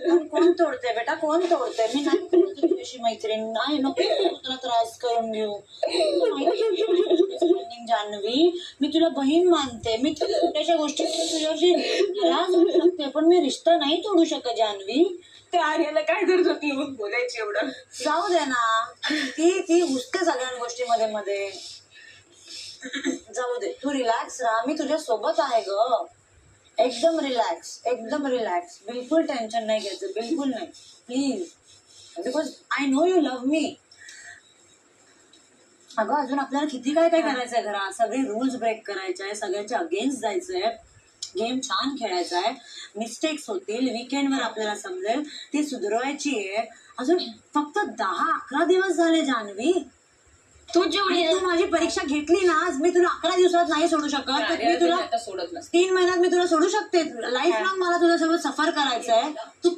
कोण तोडते बेटा, कोण तोडते? मी नाही तोडते तुझ्याशी मैत्रीण, नाही, नको तुला त्रास करून घेऊ. जान्हवी, मी तुला बहीण मानते, मी छोट्याशा गोष्टी तुझ्याशी नाराज होऊ शकते, पण मी रिश्ता नाही तोडू शकत जान्हवी. त्या आर्याला काय गरज होती येऊन बोलायची एवढं? जाऊ दे ना, ती घुसते सगळ्या गोष्टी मध्ये. जाऊ दे, तू रिलॅक्स राहा, मी तुझ्या सोबत आहे ग. एकदम रिलॅक्स, एकदम रिलॅक्स, बिलकुल टेन्शन नाही घ्यायचं, बिलकुल नाही, please, because I know you love me. अगं अजून आपल्याला किती काय काय करायचंय घरात, सगळे रूल्स ब्रेक करायचे आहे, सगळ्यांच्या अगेन्स्ट जायचंय, गेम छान खेळायचा आहे, मिस्टेक्स होतील, वीकेंडवर आपल्याला समजेल ती सुधारायची आहे. अजून फक्त 10-11 दिवस झाले जान्हवी. तू माझी परीक्षा घेतली ना, मी तुला 11 दिवसात नाही सोडू शकत, तर मी तुला सोडत नसते. 3 महिन्यात मी तुला सोडू शकते. लाईफ लॉंग मला तुझ्यासोबत सफर करायचंय. तू